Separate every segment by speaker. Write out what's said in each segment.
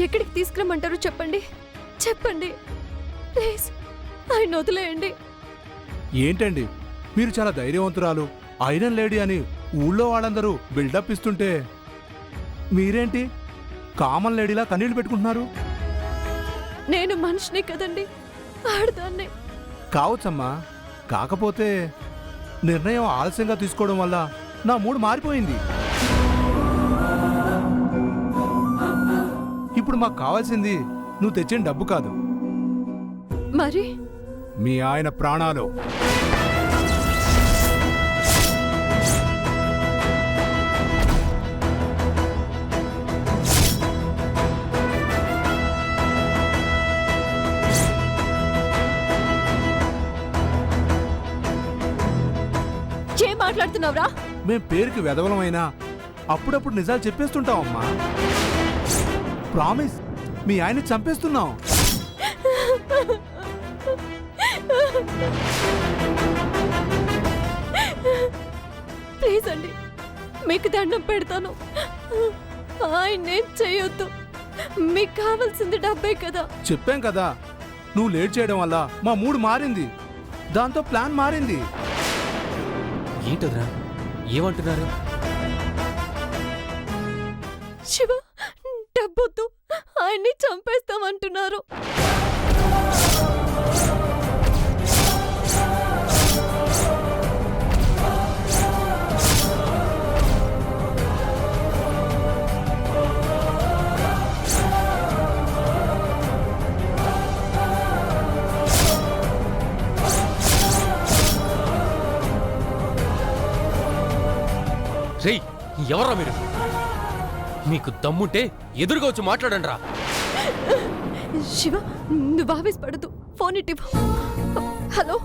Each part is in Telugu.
Speaker 1: ఎక్కడికి తీసుకురమ్మంటారో చెప్పండి, చెప్పండి ప్లీజ్. ఆయన వదిలేయండి.
Speaker 2: ఏంటండి మీరు చాలా ధైర్యవంతురాలు, ఐరన్ లేడీ అని ఊళ్ళో వాళ్ళందరూ బిల్డప్ ఇస్తుంటే మీరేంటి కామన్ లేడీలా కన్నీళ్లు పెట్టుకుంటున్నారు?
Speaker 1: నేను మనిషిని కదండి, ఆడదాన్ని.
Speaker 2: కావచ్చమ్మా, కాకపోతే నిర్ణయం ఆలస్యంగా తీసుకోవడం వల్ల నా మూడు మారిపోయింది. ఇప్పుడు మాకు కావాల్సింది నువ్వు తెచ్చిన డబ్బు కాదు,
Speaker 1: మరి
Speaker 2: మీ ఆయన ప్రాణాలు.
Speaker 1: ఏం మాట్లాడుతున్నావురా?
Speaker 2: మేం పేరుకి వెధవలమైనా అప్పుడప్పుడు నిజాలు చెప్పేస్తుంటామమ్మా. ప్రామిస్, మీ ఆయన్ని చంపేస్తున్నాం.
Speaker 1: ప్లీజ్ అండి, మీకు దండం పెడతాను, ఆయన్నేం చేయొద్దు. మీకు కావాల్సింది డబ్బే కదా.
Speaker 2: చెప్పాం కదా, నువ్వు లేట్ చేయడం వల్ల మా మూడు మారింది, దాంతో ప్లాన్ మారింది.
Speaker 3: ఏంటదరా ఏమంటున్నారు?
Speaker 1: శివ, డబ్బొద్దు, ఆయన్ని చంపేస్తామంటున్నారు.
Speaker 3: రేయ్, ఎవర్రా మీరు? మీకు దమ్ముంటే ఎదురుగా వచ్చి మాట్లాడండి రా.
Speaker 1: శివ, నువ్వు ఆవేశపడదు, ఫోన్ ఇటు. హలో.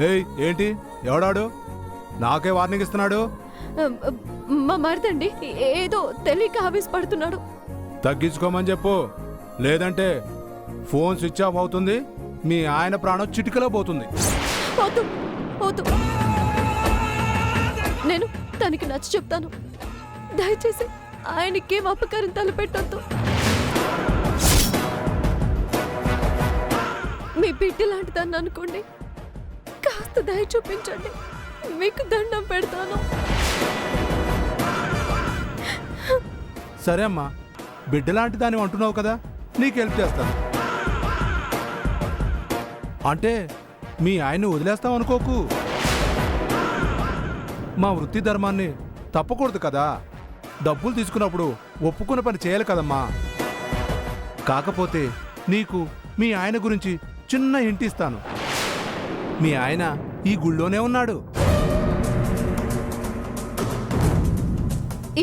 Speaker 2: ఏయ్, ఏంటి ఎవడాడు? నాకే వార్నింగ్ ఇస్తున్నాడు.
Speaker 1: మా మరిదండి ఏదో తెలియక ఆవేశపడుతున్నాడు.
Speaker 2: తగ్గించుకోమని చెప్పు, లేదంటే ఫోన్ స్విచ్ ఆఫ్ అవుతుంది, మీ ఆయన ప్రాణం చిటికలో పోతుంది.
Speaker 1: వద్దు వద్దు, నేను తనకి నచ్చ చెప్తాను. దయచేసి ఆయనకేం అపకారం తలపెట్టొద్దు. మీ బిడ్డ లాంటిదాన్ని అనుకోండి, కాస్త దయ చూపించండి, మీకు దండం పెడతాను.
Speaker 2: సరే అమ్మా, బిడ్డలాంటి దాన్ని అంటున్నావు కదా, నీకు హెల్ప్ చేస్తాను. అంటే మీ ఆయన్ని వదిలేస్తావు అనుకోకు, మా వృత్తి ధర్మాన్ని తప్పకూడదు కదా. డబ్బులు తీసుకున్నప్పుడు ఒప్పుకున్న పని చేయాలి కదమ్మా. కాకపోతే నీకు మీ ఆయన గురించి చిన్న ఇంటి ఇస్తాను. మీ ఆయన ఈ గుళ్ళోనే ఉన్నాడు.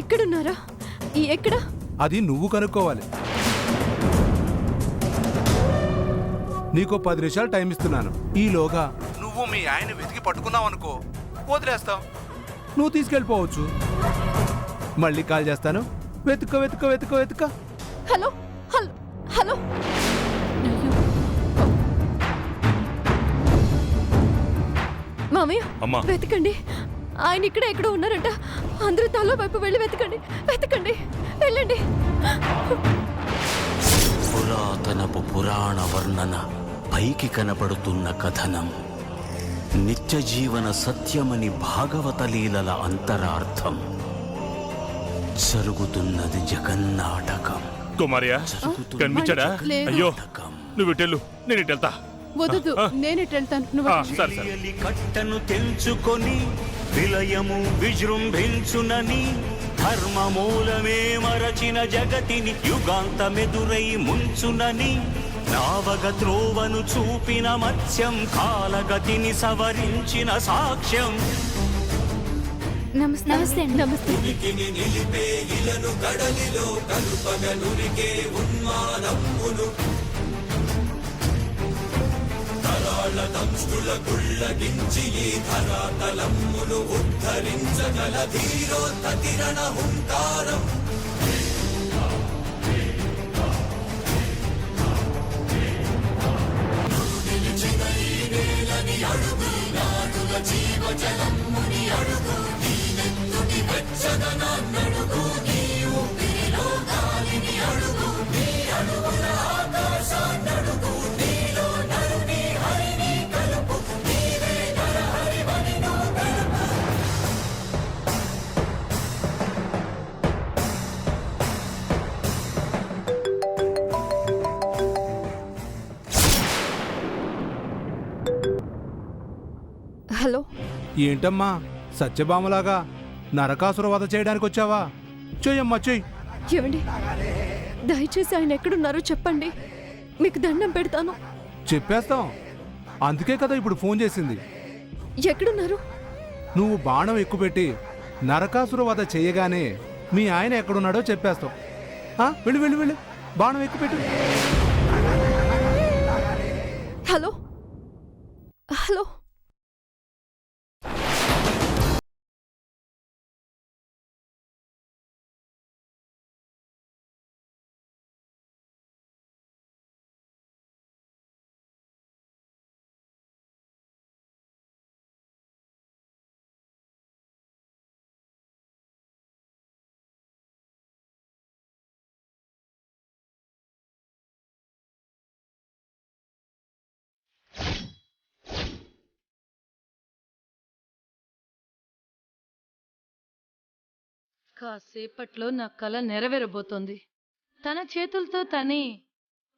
Speaker 1: ఇక్కడున్నారా? ఎక్కడ?
Speaker 2: అది నువ్వు కనుక్కోవాలి. నీకో 10 నిమిషాలు టైం ఇస్తున్నాను. ఈలోగా నువ్వు మీ ఆయన వెతికి పట్టుకున్నావు అనుకో, వదిలేస్తావు, నువ్వు తీసుకెళ్ళిపోవచ్చు. మళ్ళీ కాల్ చేస్తాను, వెతుక్కో వెతుక్కో వెతుక్కో వెతుక్కో.
Speaker 1: Hello hello hello. మామయ్య, వెతకండి, ఆయన ఇక్కడ ఎక్కడో ఉన్నారంట. అందరూ తల వైపు వెళ్ళి వెతకండి, వెతకండి, వెళ్ళండి.
Speaker 4: పురాతనపు పురాణ వర్ణన, పైకి కనపడుతున్న కథనం, నిత్య జీవన సత్యమని భాగవత లీలల అంతరార్థం. జరుగుతున్నది జగన్నాటకం.
Speaker 5: కుమారియా కనిపించాడా? అయ్యో, నువ్వు ఇటెళ్ళు, నేను ఇటెళ్తా.
Speaker 1: వద్దు, నేను వెళ్తాను.
Speaker 4: కట్టను తెంచుకొని విలయము విజృంభించునని, ధర్మమూలమే మరచిన జగతిని యుగాంతమెదురై ముంచునని, నావగ త్రోవను చూపిన మత్స్యం, కాలగతిని సవరించిన సాక్ష్యం.
Speaker 1: నమస్తే. నమస్తే. నమస్తే.
Speaker 6: నిలిపే ఇలను గడలిలో కలుపగనురికే ఉన్మానమ్మును, తరాళ దంష్టుల గుళ్ళగించి ఈ ధరాతలమ్మును ఉద్ధరించగల ధీరోత్తతిరణ హుంకారం. నిలిచిన ఈ నేలని అడుగు, నాడుల జీవజలమ్ముని అడుగు, నీనెత్తుటి వెచ్చదనాన్నడుగు, నీ ఊపిరిలో గాలిని అడుగు, నీ అడుగు
Speaker 1: హలో.
Speaker 2: ఏంటమ్మా సత్యభామలాగా నరకాసుర వధ చేయడానికి వచ్చావా? చెయ్యమ్మా చెయ్యి.
Speaker 1: ఏమండి, దయచేసి ఆయన ఎక్కడున్నారో చెప్పండి, మీకు దండం పెడతాను.
Speaker 2: చెప్పేస్తాం. అందుకే కదా ఇప్పుడు ఫోన్ చేసింది.
Speaker 1: ఎక్కడున్నారు?
Speaker 2: నువ్వు బాణం ఎక్కుపెట్టి నరకాసుర వధ చేయగానే మీ ఆయన ఎక్కడున్నాడో చెప్పేస్తాం. వెళ్ళు వెళ్ళు వెళ్ళు, బాణం ఎక్కుపెట్టు.
Speaker 1: Hello hello.
Speaker 7: కాసేపట్లో నా కల నెరవేరబోతోంది. తన చేతులతో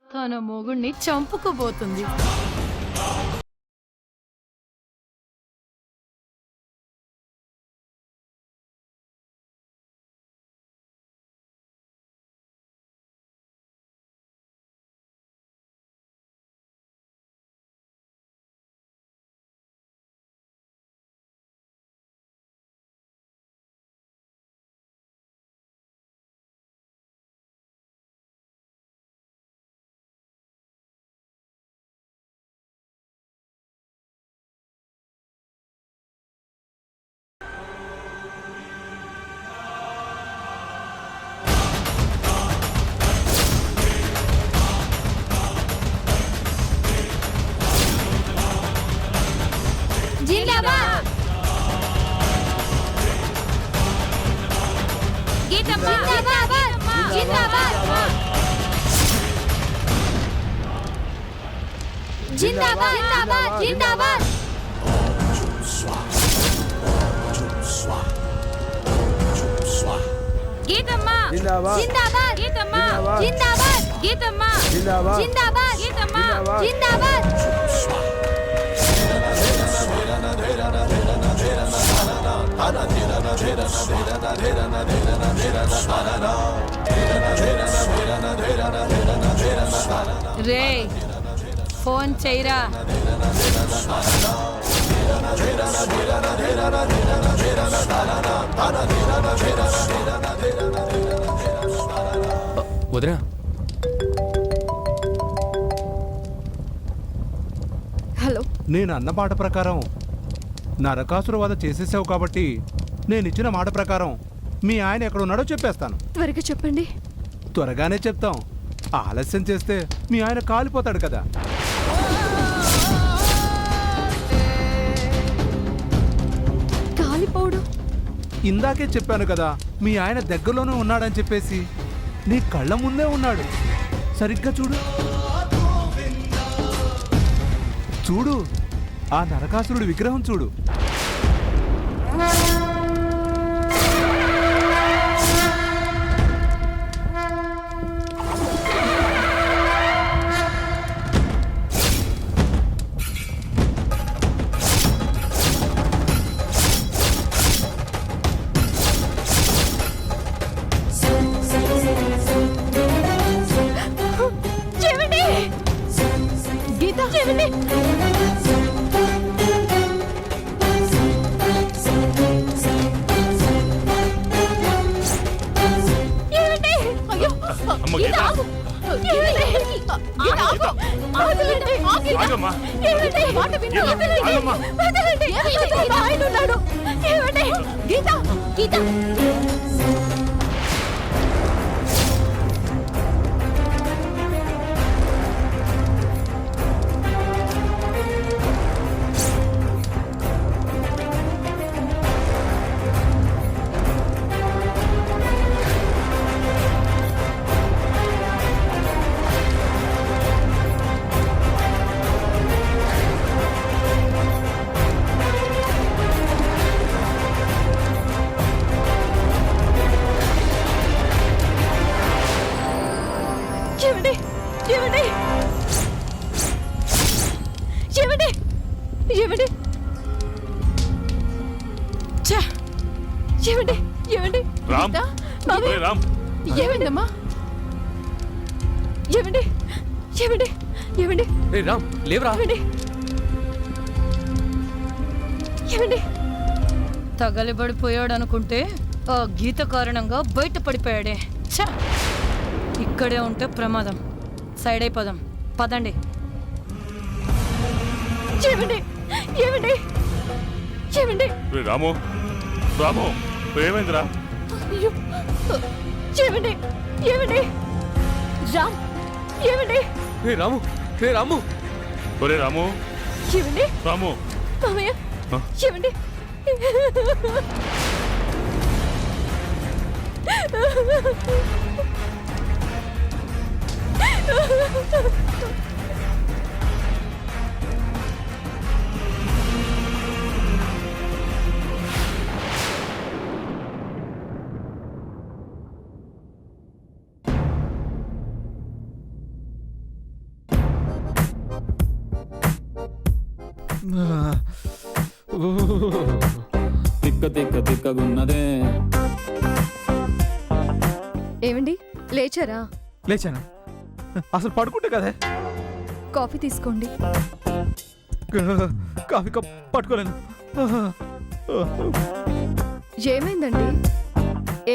Speaker 7: తన మొగుణ్ణి చంపుకోబోతుంది.
Speaker 1: జిందాబాద్ గీతమ్మ, జిందాబాద్ జిందాబాద్ జిందాబాద్ జిందాబాద్. గీతమ్మ జిందాబాద్, గీతమ్మ జిందాబాద్, గీతమ్మ జిందాబాద్, గీతమ్మ జిందాబాద్.
Speaker 7: రే ఫోన్ చెయ్యరా.
Speaker 3: వదినా,
Speaker 1: హలో.
Speaker 2: నేను అన్న మాట ప్రకారం నరకాసుర వధ చేసేసావు కాబట్టి నేనిచ్చిన మాట ప్రకారం మీ ఆయన ఎక్కడున్నాడో చెప్పేస్తాను.
Speaker 1: త్వరగా చెప్పండి.
Speaker 2: త్వరగానే చెప్తాం. ఆలస్యం చేస్తే మీ ఆయన కాలిపోతాడు కదా.
Speaker 1: కాలిపోవడం?
Speaker 2: ఇందాకే చెప్పాను కదా మీ ఆయన దగ్గరలోనే ఉన్నాడని చెప్పేసి. నీ కళ్ళ ముందే ఉన్నాడు. సరిగ్గా చూడు చూడు, ఆ నరకాసురుడి విగ్రహం చూడు.
Speaker 1: గీత,
Speaker 5: అమ్మ గీత, ఆగమ్మా.
Speaker 1: గీత గీత. ఏమండి ఏమండి
Speaker 5: రామ్.
Speaker 1: గీత, మామయ్య,
Speaker 5: ఒరే రామ్.
Speaker 1: ఏమైందమ్మా? ఏమండి ఏమండి ఏమండి
Speaker 3: రే రామ్ లేవరా.
Speaker 1: ఏమండి ఏమండి
Speaker 7: తగలబడిపోయాడు అనుకుంటే ఆ గీత కారణంగా బయట పడిపోయాడే. ఛ! ఇక్కడే ఉంటే ప్రమాదం. సైడ్ అయిపోదాం. పదండి.
Speaker 1: ఏమండి ఏమండి ఏమండి
Speaker 5: ఒరే రాము. రాము ఏమైందిరా?
Speaker 1: అయ్యో, ఏమండి ఏమండి రామ్ ఏమండి
Speaker 3: రే రాము రే రాము.
Speaker 5: ఒరే రాము.
Speaker 1: ఏమండి
Speaker 5: రాము.
Speaker 1: మామయ్య
Speaker 5: ఆ?
Speaker 1: ఏమండి
Speaker 8: తిక్కగున్నదే.
Speaker 1: ఏమండి లేచారా?
Speaker 2: లేచాను. అసలు పడుకుంటే కదే
Speaker 1: కాఫీ తీసుకోండి.
Speaker 2: కాఫీ కప్ పట్టుకోలేను.
Speaker 1: ఏమైందండి?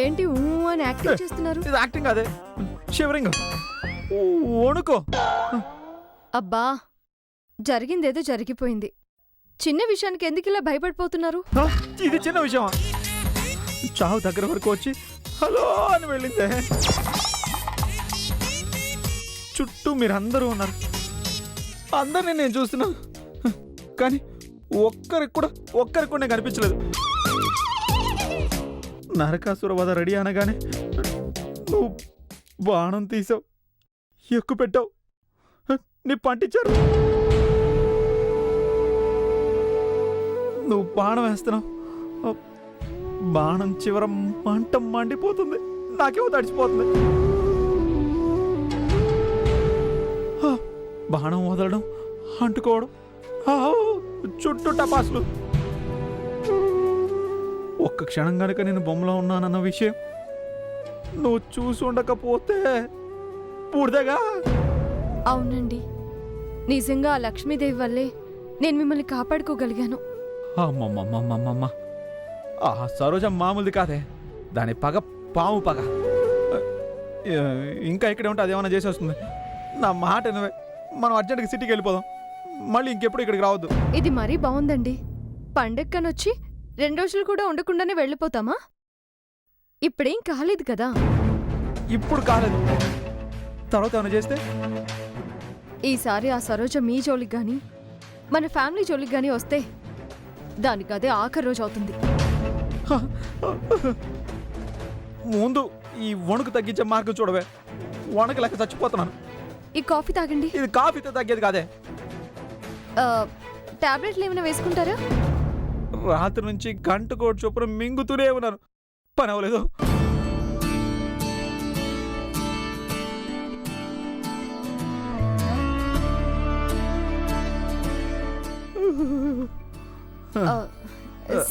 Speaker 1: ఏంటి ఊ అని యాక్టింగ్ చేస్తున్నారు?
Speaker 2: ఇది యాక్టింగ్ అదే, షివరింగ్, వణుకో.
Speaker 1: అబ్బా, జరిగిందేదో జరిగిపోయింది. చిన్న విషయానికి ఎందుకు ఇలా భయపడిపోతున్నారు?
Speaker 2: ఇది చిన్న విషయమా? చావు దగ్గర వరకు వచ్చి హలో అని వెళ్ళిందే. చుట్టూ మీరందరూ ఉన్నారు, అందరినీ నేను చూస్తున్నా, కానీ ఒక్కరికి కూడా నేను కనిపించలేదు. నరకాసుర వధ రెడీ అనగానే నువ్వు బాణం తీసావు, ఎక్కు పెట్టావు, నీ పంటించారు. నువ్వు బాణం వేస్తున్నావు, బాణం చివర మంట మండిపోతుంది, నాకేమో తడిచిపోతుంది. బాణం వదలడం, అంటుకోవడం, చుట్టూ టపాసులు. ఒక్క క్షణం కనుక నేను బొమ్మలో ఉన్నానన్న విషయం నువ్వు చూసి ఉండకపోతే పూర్తిగా.
Speaker 1: అవునండి, నిజంగా ఆ లక్ష్మీదేవి వల్లే నేను మిమ్మల్ని కాపాడుకోగలిగాను.
Speaker 2: అమ్మమ్మమ్మమ్మమ్మ, ఆ సరోజ మామూలుది కాదే, దాని పగ పాము పగ. ఇంకా ఇక్కడే ఉంటే అదేమన్నా చేసి వస్తుంది. నా మాట నువ్వే, మనం అర్జెంట్గా సిటీకి వెళ్ళిపోదాం, మళ్ళీ ఇంకెప్పుడు ఇక్కడికి రావద్దు.
Speaker 1: ఇది మరీ బాగుందండి. పండక్కనొచ్చి 2 రోజులు కూడా ఉండకుండానే వెళ్ళిపోతామా? ఇప్పుడేం కాలేదు కదా.
Speaker 2: ఇప్పుడు కాలేదు, తర్వాత ఏమైనా చేస్తే.
Speaker 1: ఈసారి ఆ సరోజ మీ జోలికి గాని మన ఫ్యామిలీ జోలికి గాని వస్తే దానికి అదే ఆఖరి రోజు అవుతుంది.
Speaker 2: ముందు ఈ వణుకు తగ్గించే మార్గం చూడవే, వణుకు లెక్క చచ్చిపోతున్నాను.
Speaker 1: ఈ కాఫీ తాగండి.
Speaker 2: ఇది కాఫీతో తగ్గేది కాదే.
Speaker 1: టాబ్లెట్లు ఏమైనా వేసుకుంటారా?
Speaker 2: రాత్రి నుంచి గంట కోటి చొప్పున మింగుతూనే ఉన్నాను, పని అవ్వలేదు.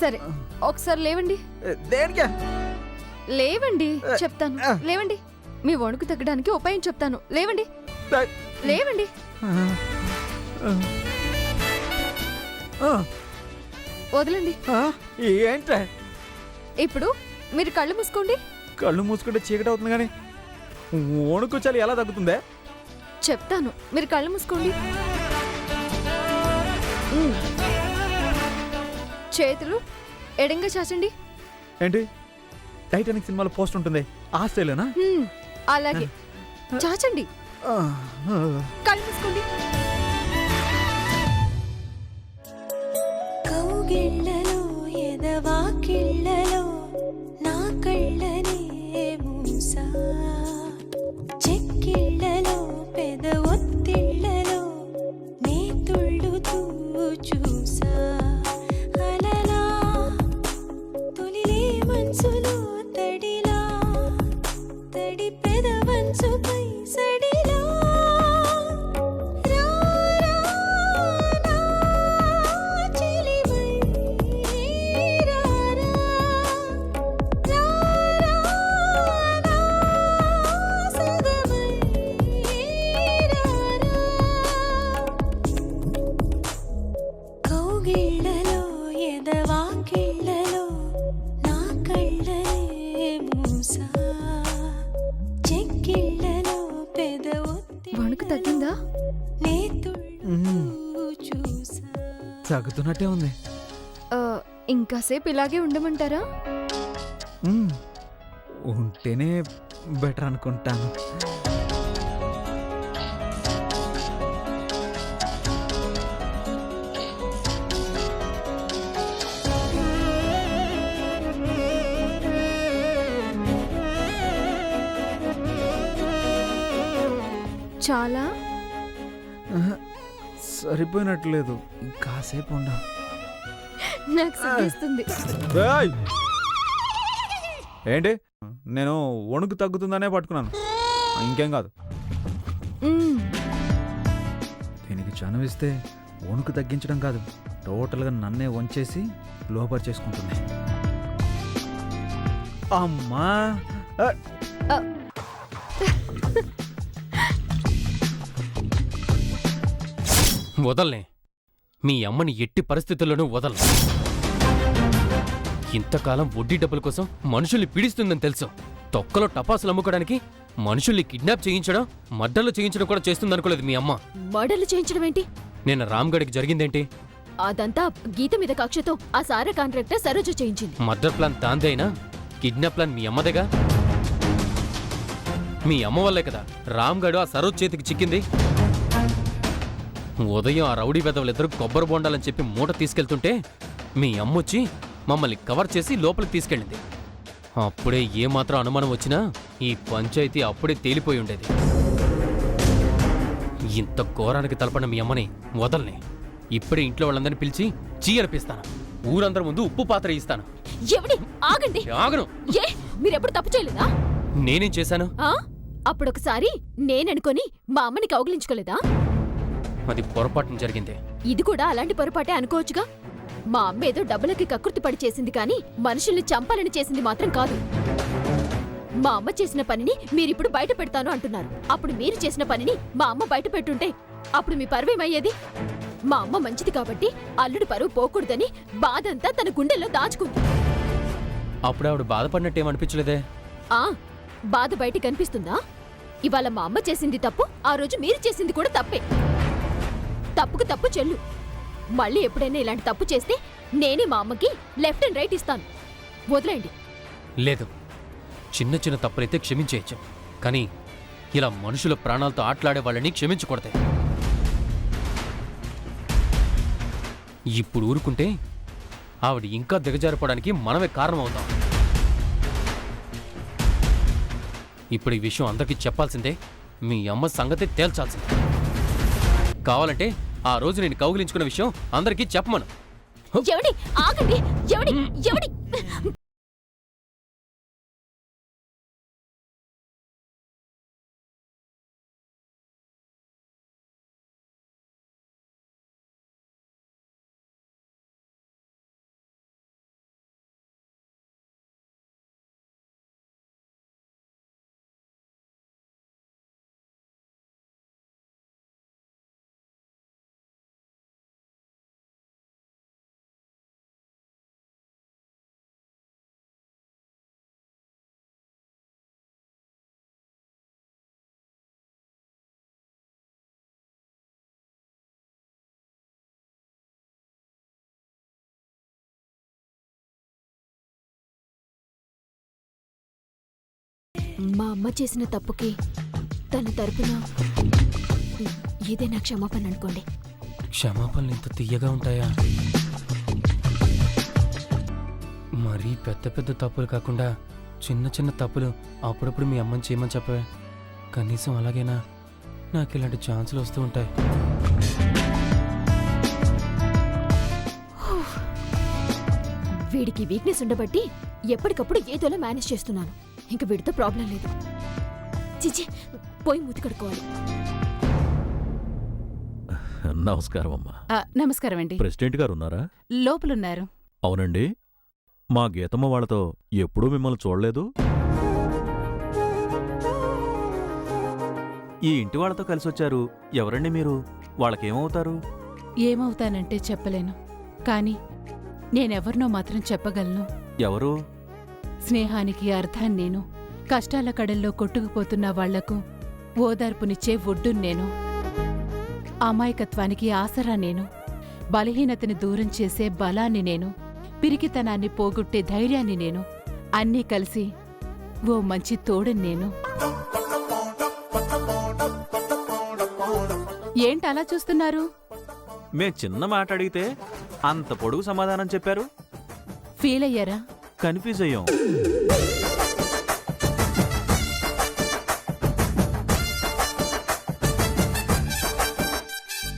Speaker 1: సరే, ఒకసారి లేవండి.
Speaker 2: దేనికే?
Speaker 1: లేవండి చెప్తాను, లేవండి. మీ వణుకు తగ్గడానికి ఉపాయం చెప్తాను. లేవండి లేవండి. వదలండి.
Speaker 2: ఏంటే?
Speaker 1: ఇప్పుడు మీరు కళ్ళు మూసుకోండి.
Speaker 2: కళ్ళు మూసుకుంటే చీకటి అవుతుంది, కానీ వణుకు చలి ఎలా తగ్గుతుందే?
Speaker 1: చెప్తాను, మీరు కళ్ళు మూసుకోండి. చేతులు ఎడంగా చాచండి.
Speaker 2: ఏంటి, టైటానిక్ సినిమాలో పోస్ట్ ఉంటుంది ఆ స్టైలేనా?
Speaker 1: అలాగే చాచండి. కళ్ళు మూసుకోండి.
Speaker 9: కౌగిళ్ళలో ఎదవాకిళ్ళలో నా కళ్ళనే మూసా, చెక్కిళ్ళలో పెద ఒత్తిళ్ళలో నే తుళ్ళుతూ చూసా, అలలా తొలిలే మనసులో తడిలా, తడి పెద వంచుపై సడిలా, రా రా నా చెలివై
Speaker 1: తగ్గిందా?
Speaker 9: నే తుళ్ళు చూసా
Speaker 8: తగ్గుతున్నట్టే ఉంది.
Speaker 1: ఆ, ఇంకాసేపు ఇలాగే ఉండమంటారా?
Speaker 8: ఉంటేనే బెటర్ అనుకుంటాను.
Speaker 1: చాలా
Speaker 8: సరిపోయినట్లేదు, ఇంకాసేపు ఉండ.
Speaker 1: నాకు సిగ్గేస్తుంది.
Speaker 8: ఏంటి, నేను వణుకు తగ్గుతుందనే పట్టుకున్నాను, ఇంకేం కాదు.
Speaker 1: మ్మ్.
Speaker 8: దీనికి చనువిస్తే వణుకు తగ్గించడం కాదు, టోటల్గా నన్నే వంచేసి లోపర్ చేసుకుంటుంది. అమ్మా
Speaker 3: వదల్నే. మీ అమ్మని ఎట్టి పరిస్థితుల్లోనూ వదలను. ఇంతకాలం వడ్డీ డబ్బుల కోసం మనుషుల్ని పీడిస్తుందని తెలుసు. తొక్కలో టపాసులు అమ్ముకోవడానికి మనుషుల్ని కిడ్నాప్ చేయించడం, మర్డర్లు చేయించడం కూడా చేస్తుందనుకోలేదు మీ అమ్మ.
Speaker 1: మర్డర్లు చేయించడం ఏంటి?
Speaker 3: నిన్న రామ్గడికి జరిగిందేంటి?
Speaker 1: అదంతా గీత మీద కక్షతో ఆ సారా కాంట్రాక్టర్ సరోజ చేయించింది.
Speaker 3: మర్డర్ ప్లాన్ తాందే అయినా కిడ్నాప్ ప్లాన్ మీ అమ్మదేగా. మీ అమ్మ వల్లే కదా రామ్గడు ఆ సరోజ్ చేతికి చిక్కింది. ఉదయం ఆ రౌడీ వెధవలిద్దరూ కొబ్బరి బొండాలని చెప్పి మూట తీసుకెళ్తుంటే మీ అమ్మొచ్చి మమ్మల్ని కవర్ చేసి లోపలికి తీసుకెళ్ళింది. అప్పుడే ఏమాత్రం అనుమానం వచ్చినా ఈ పంచాయతీ అప్పుడే తేలిపోయి ఉండేది. ఇంత ఘోరానికి తలపడిన మీ అమ్మని వదల్ని. ఇప్పుడే ఇంట్లో వాళ్ళందరినీ పిలిచి చీ అనిపిస్తాను. ఊరందరి ముందు ఉప్పు పాత్ర ఇస్తాను.
Speaker 1: ఎవడి ఆగండి.
Speaker 3: ఆగను.
Speaker 1: ఏ మీరెప్పుడు తప్పు చేయలేదా?
Speaker 3: నేనేం చేశాను?
Speaker 1: అప్పుడొకసారి నేననుకొని మా అమ్మని కౌగిలించుకోలేదా?
Speaker 3: అది పొరపాటున జరిగింది.
Speaker 1: ఇది కూడా అలాంటి పొరపాటే అనుకోవచ్చుగా. మా అమ్మ ఏదో డబ్బులకి కక్కుర్తి పడి చేసింది కానీ మనుషుల్ని చంపాలని చేసింది మాత్రం కాదు. మా అమ్మ చేసిన పనిని మీరిప్పుడు బయట పెడతాను అంటున్నారు. అప్పుడు మీరు చేసిన పనిని మా అమ్మ బయట పెట్టుంటే అప్పుడు మీ పరువేమయ్యేది? మా అమ్మ మంచిది కాబట్టి అల్లుడి పరువు పోకూడదని బాధంతా తన గుండెల్లో దాచుకుంది.
Speaker 3: అప్పుడు ఆవిడ బాధపడినట్టేమనిపించలేదే?
Speaker 1: బాధ బయట కనిపిస్తుందా? ఇవాళ మా అమ్మ చేసింది తప్పు, ఆ రోజు మీరు చేసింది కూడా తప్పే. తప్పుకు తప్పు చెల్లు. మళ్ళీ ఎప్పుడైనా ఇలాంటి తప్పు చేస్తే నేనే మా అమ్మకి లెఫ్ట్ అండ్ రైట్ ఇస్తాను. వదిలేండి.
Speaker 3: లేదు, చిన్న చిన్న తప్పులైతే క్షమించేయచ్చు, కానీ ఇలా మనుషుల ప్రాణాలతో ఆటలాడే వాళ్ళని క్షమించకూడదే. ఇప్పుడు ఊరుకుంటే ఆవిడ ఇంకా దిగజారిపోవడానికి మనమే కారణం అవుతాం. ఇప్పుడు ఈ విషయం అందరికీ చెప్పాల్సిందే. మీ అమ్మ సంగతి తేల్చాల్సిందే. కావాలంటే ఆ రోజు నేను కౌగిలించుకున్న విషయం అందరికీ చెప్పమను.
Speaker 1: ఎవడి ఆగండి. ఎవడి ఎవడి మా అమ్మ చేసిన తప్పుకి తన తరపున ఏదైనా క్షమాపణ అనుకోండి.
Speaker 3: క్షమాపణలు ఇంత తీయగా ఉంటాయా? మరీ పెద్ద పెద్ద తప్పులు కాకుండా చిన్న చిన్న తప్పులు అప్పుడప్పుడు మీ అమ్మని చేయమని చెప్పవే. కనీసం అలాగైనా నాకు ఇలాంటి ఛాన్సులు వస్తూ ఉంటాయి.
Speaker 1: వీడికి వీక్నెస్ ఉండబట్టి ఎప్పటికప్పుడు ఏదోలా మేనేజ్ చేస్తున్నాను. ఇంక వీడితో ప్రాబ్లం లేదు. చిచి, పోయి మూతి కడుక్కోవాలి.
Speaker 10: నమస్కారం అమ్మా.
Speaker 11: నమస్కారం అండి.
Speaker 10: ప్రెసిడెంట్ గారు ఉన్నారా?
Speaker 11: లోపలున్నారు.
Speaker 10: అవునండి. మా గీతమ్మ వాళ్ళతో ఎప్పుడూ మిమ్మల్ని చూడలేదు. ఈ ఇంటి వాళ్ళతో కలిసొచ్చారు. ఎవరండి మీరు? వాళ్ళకేమవుతారు?
Speaker 11: ఏమవుతానంటే చెప్పలేను, కానీ నేనెవరినో మాత్రం చెప్పగలను.
Speaker 10: ఎవరు?
Speaker 11: స్నేహానికి అర్థాన్ని నేను, కష్టాల కడల్లో కొట్టుకుపోతున్న వాళ్లకు ఓదార్పునిచ్చే ఒడ్డును నేను. అమాయకత్వానికి ఆసరా నేను, బలహీనతని దూరం చేసే బలాన్ని నేను, పిరికితనాన్ని పోగొట్టే ధైర్యాన్ని నేను, అన్నీ కలిసి ఓ మంచి తోడని నేను. ఏంటలా చూస్తున్నారు?
Speaker 10: మేం చిన్న మాట అడిగితే అంత పొడుగు సమాధానం చెప్పారు.
Speaker 11: ఫీల్ అయ్యారా?
Speaker 10: కన్ఫ్యూజ్ అయ్యాం.